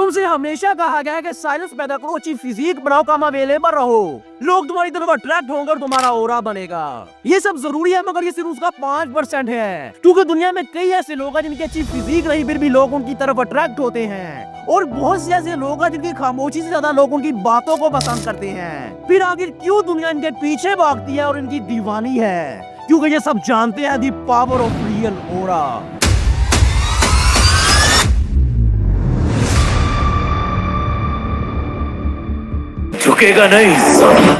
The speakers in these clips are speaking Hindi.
तुमसे हमेशा कहा गया है कि साइलेंस पैदा करो, अच्छी फिजिक बनाओ, कम अवेलेबल रहो, लोग तुम्हारी तरफ अट्रैक्ट होंगे और तुम्हारा ऑरा बनेगा। ये सब जरूरी है मगर ये सिर्फ उसका 5% है, क्योंकि दुनिया में कई ऐसे लोग हैं जिनकी अच्छी फिजिक नहीं फिर भी लोग उनकी तरफ अट्रैक्ट होते हैं, और बहुत से ऐसे लोग हैं जिनकी खामोशी से ज्यादा लोग उनकी बातों को पसंद करते हैं। फिर आखिर क्यों दुनिया इनके पीछे भागती है और इनकी दीवानी है? क्योंकि ये सब जानते हैं the power of real aura. झुकेगा नहीं साला।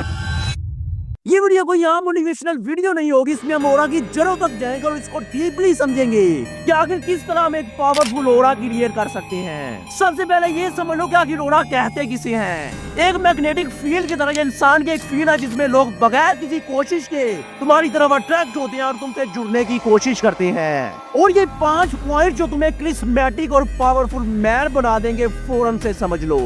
ये वीडियो कोई यहाँ मोटिवेशनल वीडियो नहीं होगी, इसमें हम ऑरा की जड़ों तक जाएंगे और इसको डीपली समझेंगे कि आखिर किस तरह हम एक पावरफुल ऑरा क्रिएट कर सकते हैं। सबसे पहले ये समझ लो कि आखिर ऑरा कहते किसे हैं। एक मैग्नेटिक फील्ड की तरह इंसान की एक फील्ड है जिसमें लोग बगैर किसी कोशिश के तुम्हारी तरफ अट्रैक्ट होते हैं और तुमसे जुड़ने की कोशिश करते हैं। और ये 5 पॉइंट जो तुम्हें क्रिस्मेटिक और पावरफुल मैन बना देंगे, फौरन से समझ लो।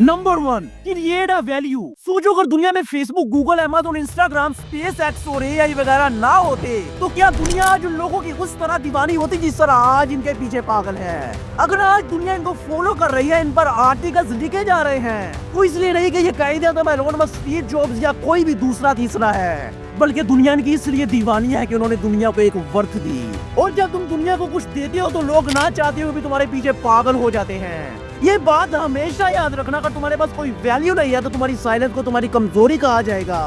Number 1, create a value. सोचो अगर दुनिया में Facebook, Google, Amazon, Instagram, SpaceX और एआई वगैरह ना होते तो क्या दुनिया आज उन लोगों की उस तरह दीवानी होती जिस तरह आज इनके पीछे पागल है? अगर आज दुनिया इनको फॉलो कर रही है, इन पर आर्टिकल्स लिखे जा रहे हैं, तो इसलिए नहीं कि ये कायदे आज़म एलोन मस्क, स्टीव जॉब्स या कोई भी दूसरा तीसरा है, बल्कि दुनिया इनकी इसलिए दीवानी है कि उन्होंने दुनिया को एक वर्थ दी। और जब तुम दुनिया को कुछ देते हो तो लोग ना चाहते हुए भी तुम्हारे पीछे पागल हो जाते हैं। ये बात हमेशा याद रखना, अगर तुम्हारे पास कोई वैल्यू नहीं है तो तुम्हारी साइलेंस को तुम्हारी कमजोरी कहा जाएगा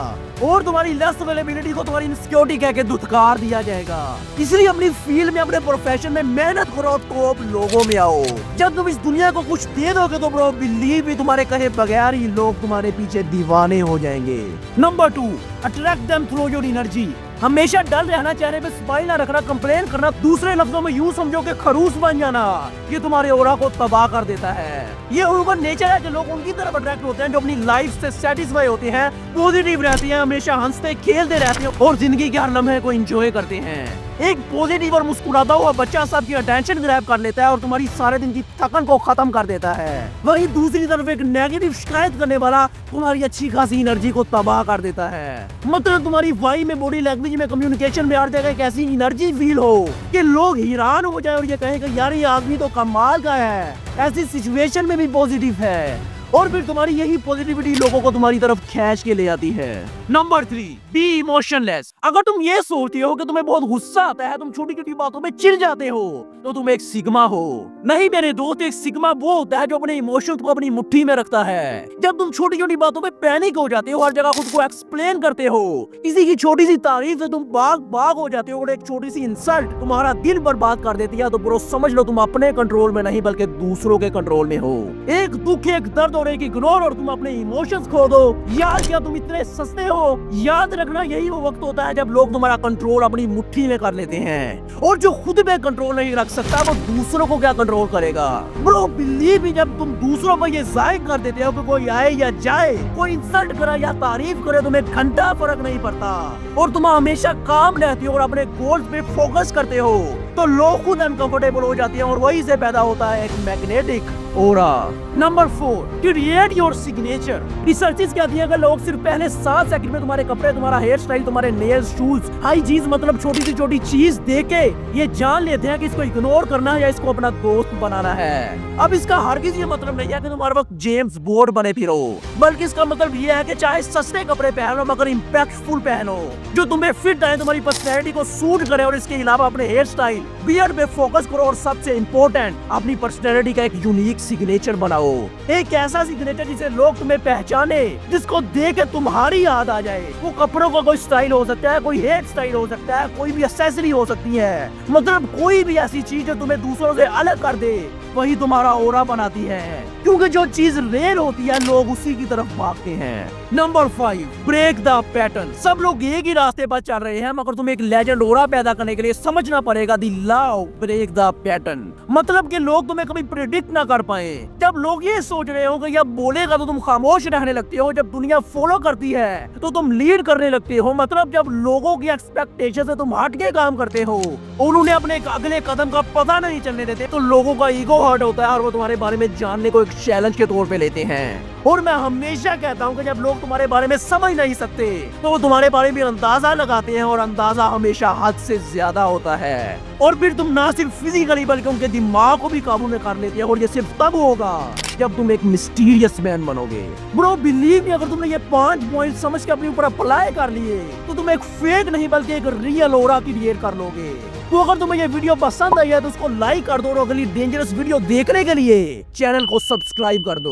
और तुम्हारी लेस अवेलेबिलिटी को तुम्हारी इनसिक्योरिटी कह के धुतकार दिया जाएगा। इसलिए अपनी फील्ड में, अपने प्रोफेशन में मेहनत करो, टॉप लोगों में आओ। जब तुम इस दुनिया को कुछ दे दोगे तो ब्रो बिलीव भी तुम्हारे कहे बगैर ही लोग तुम्हारे पीछे दीवाने हो जाएंगे। Number 2, attract them through your energy. हमेशा डल रहना, चेहरे पे स्माइल ना रखना, कंप्लेन करना, दूसरे लफ्जों में यूं समझो कि खरूस बन जाना, ये तुम्हारे ऑरा को तबाह कर देता है। ये उनका नेचर है कि लोग उनकी तरफ अट्रैक्ट होते हैं जो अपनी लाइफ से सेटिस्फाई होते हैं, पॉजिटिव रहते हैं, हमेशा हंसते खेलते रहते हैं और जिंदगी के हर लम्हे को एंजॉय करते हैं। एक पॉजिटिव और मुस्कुराता हुआ बच्चा सबकी अटेंशन ग्रैब कर लेता है और तुम्हारी सारे दिन की थकन को खत्म कर देता है। वहीं दूसरी तरफ एक नेगेटिव शिकायत करने वाला तुम्हारी अच्छी खासी एनर्जी को तबाह कर देता है। मतलब तुम्हारी वाई में, बॉडी लैंग्वेज में, कम्युनिकेशन में हर जगह एक ऐसी एनर्जी फील हो कि लोग हैरान हो जाए और ये कहें कि यार ये आदमी तो कमाल का है, ऐसी सिचुएशन में भी पॉजिटिव है। और फिर तुम्हारी यही पॉजिटिविटी लोगों को तुम्हारी तरफ खींच के ले आती है। Number 3, be emotionless. अगर तुम ये सोचते हो कि तुम्हें बहुत गुस्सा आता है, तुम छोटी छोटी बातों में चिढ़ जाते हो, तो तुम एक सिग्मा हो। नहीं मेरे दोस्त, एक सिग्मा वो होता है जो अपने इमोशंस को अपनी मुट्ठी में रखता है। जब तुम छोटी छोटी बातों में पैनिक हो जाते हो, हर जगह खुद को एक्सप्लेन करते हो, किसी की छोटी सी तारीफ से तुम बाग हो जाते हो और एक छोटी सी इंसल्ट तुम्हारा दिल बर्बाद कर देती है, तो ब्रो समझ लो तुम अपने कंट्रोल में नहीं बल्कि दूसरों के कंट्रोल में हो। एक दुख, एक दर्द और एक इग्नोर और तुम अपने इमोशंस खो दो। यार क्या तुम इतने सस्ते हो? याद रखना यही वो वक्त होता है जब लोग तुम्हारा कंट्रोल अपनी मुट्ठी में कर लेते हैं, और जो खुद पे कंट्रोल नहीं रख सकता वो दूसरों को क्या कंट्रोल करेगा? ब्रो बिलीव भी, जब तुम दूसरों पर ये जाहिर कर देते हो कि कोई आए या जाए, कोई इंसल्ट करे या तारीफ करे, तुम्हें घंटा फर्क नहीं पड़ता और तुम हमेशा काम रहती हो और अपने गोल्स पे फोकस करते हो, तो लोग खुद अनकंफर्टेबल हो जाते हैं और वही से पैदा होता है एक magnetic aura. Number 4, create your signature. Researches कहती हैं कि लोग सिर्फ पहले 7 सेकंड में तुम्हारे कपड़े, तुम्हारा हेयर स्टाइल, तुम्हारे नेल्स, शूज, हाई चीज, मतलब छोटी से छोटी चीज देख के ये जान लेते हैं कि इसको इग्नोर करना है या इसको अपना दोस्त बनाना है। अब इसका हरगिज ये मतलब नहीं है कि तुम्हारे वक्त जेम्स बॉन्ड बने फिरो, बल्कि इसका मतलब ये है कि चाहे सस्ते कपड़े पहनो मगर इम्पैक्टफुल पहनो, जो तुम्हें फिट आए, तुम्हारी पर्सनैलिटी को सूट करे, और इसके अलावा अपने हेयर स्टाइल, बियर्ड पे फोकस करो और सबसे इम्पोर्टेंट अपनी पर्सनैलिटी का एक यूनिक सिग्नेचर बनाओ। एक ऐसा सिग्नेचर जिसे लोग तुम्हें पहचाने, जिसको देख के तुम्हारी याद आ जाए। वो कपड़ों का कोई स्टाइल हो सकता है, कोई हेयर स्टाइल हो सकता है, कोई भी एक्सेसरी हो सकती है, मतलब कोई भी ऐसी चीज जो तुम्हें दूसरों से अलग कर दे, वही तुम्हारा ऑरा बनाती है। क्योंकि जो चीज रेयर होती है लोग उसी की तरफ भागते हैं। Number 5, break the pattern. सब लोग एक ही रास्ते पर चल रहे हैं मगर तुम्हें एक लेजेंड ऑरा पैदा करने के लिए समझना पड़ेगा the law of break the pattern. मतलब कि लोग तुम्हें कभी प्रेडिक्ट ना कर पाए। जब लोग ये सोच रहे हो कि अब बोलेगा तो तुम खामोश रहने लगते हो, जब दुनिया फॉलो करती है तो तुम लीड करने लगते हो, मतलब जब लोगों की एक्सपेक्टेशन से तुम हट के काम करते हो और उन्हें अपने अगले कदम का पता नहीं चलने देते, तो लोगों का ईगो हर्ट होता है और वो तुम्हारे बारे में जानने को एक चैलेंज के तौर पे लेते हैं। और मैं हमेशा कहता हूँ कि जब लोग तुम्हारे बारे में समझ नहीं सकते तो वो तुम्हारे बारे में अंदाजा लगाते हैं, और अंदाजा हमेशा हद से ज्यादा होता है। और फिर तुम ना सिर्फ फिजिकली बल्कि उनके दिमाग को भी काबू में कर लेते हैं, और ये सिर्फ तब होगा जब तुम एक मिस्टीरियस मैन बनोगे। ब्रो बिलीव मी, अगर तुमने ये 5 पॉइंट समझ के अपने ऊपर अप्लाई कर लिए तो तुम एक फेक नहीं बल्कि एक रियल ऑरा क्रिएट कर लोगे। तो अगर तुम्हें ये वीडियो पसंद आई है तो उसको लाइक कर दो, और अगली डेंजरस वीडियो देखने के लिए चैनल को सब्सक्राइब कर दो।